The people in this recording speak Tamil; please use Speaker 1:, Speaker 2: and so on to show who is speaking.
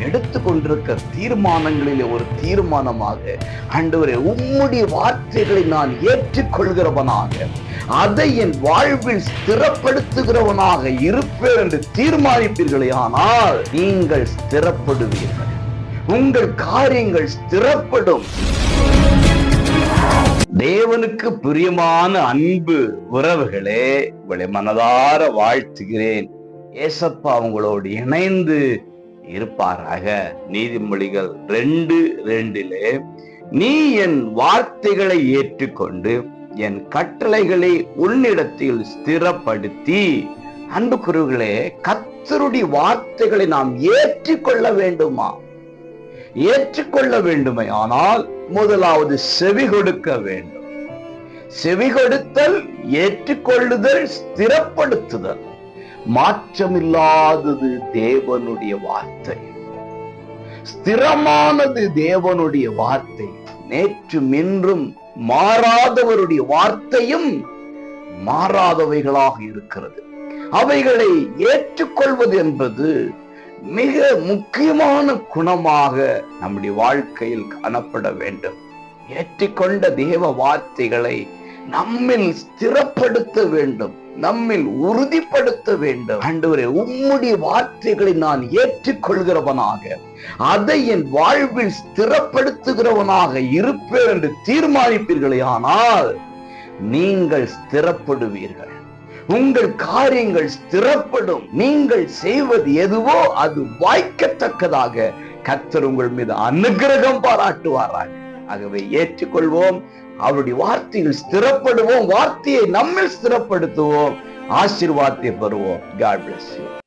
Speaker 1: எடுத்துக்கொண்டிருக்க தீர்மானங்களிலே ஒரு தீர்மானமாக, ஆண்டவரே, உம்முடைய வார்த்தைகளை நான் ஏற்றுக்கொள்கிறவனாக, அதை என் வாழ்வில் ஸ்திரப்படுத்துகிறவனாக இருப்பேன் என்று தீர்மானிப்பீர்களே, ஆனால் நீங்கள் ஸ்திரப்படுவீர்கள். உங்கள் காரியங்கள் ஸ்திரப்படும். தேவனுக்கு பிரியமான அன்பு உறவுகளே, உங்களை மனதார வாழ்த்துகிறேன். ஏசப்பா உங்களோடு இணைந்து இருப்பாராக. நீதிமொழிகள் 2:2 நீ என் வார்த்தைகளை ஏற்றுக்கொண்டு என் கட்டளைகளை உன்னிடத்தில் ஸ்திரப்படுத்தி. அன்புக்குரியவர்களே, கர்த்தருடைய வார்த்தைகளை நாம் ஏற்றுக்கொள்ள வேண்டுமா? ஏற்றுக்கொள்ள வேண்டுமே ஆனால் முதலாவது செவி கொடுக்க வேண்டும். செவி கொடுத்தல், ஏற்றுக்கொள்ளுதல், ஸ்திரப்படுத்துதல். மாற்றமில்லாதது தேவனுடைய வார்த்தை, ஸ்திரமானது தேவனுடைய வார்த்தை. நேற்றும் இன்றும் மாறாதவருடைய வார்த்தையும் மாறாதவைகளாக இருக்கிறது. அவைகளை ஏற்றுக்கொள்வது என்பது மிக முக்கியமான குணமாக நம்முடைய வாழ்க்கையில் காணப்பட வேண்டும். ஏற்றுக்கொண்ட தேவ வார்த்தைகளை நம்மில் ஸ்திரப்படுத்த வேண்டும், நம்மில் உறுதிப்படுத்த வேண்டும். ஆண்டவரே, உம்முடைய வார்த்தைகளை நான் ஏற்றுக்கொள்கிறவனாக, அதை என் வாழ்வில் ஸ்திரப்படுத்துகிறவனாக இருப்பேன் என்று தீர்மானிப்பீர்களே, ஆனால் நீங்கள் ஸ்திரப்படுவீர்கள். உங்கள் காரியங்கள் ஸ்திரப்படும். நீங்கள் செய்வது எதுவோ அது வாய்க்கத்தக்கதாக கர்த்தர் உங்கள் மீது அனுக்கிரகம் பாராட்டுவாராக. ஆகவே ஏற்றுக்கொள்வோம், அவருடைய வார்த்தையில் ஸ்திரப்படுவோம், வார்த்தையை நம்மில் ஸ்திரப்படுத்துவோம், ஆசீர்வாதத்தை பெறுவோம். God bless you.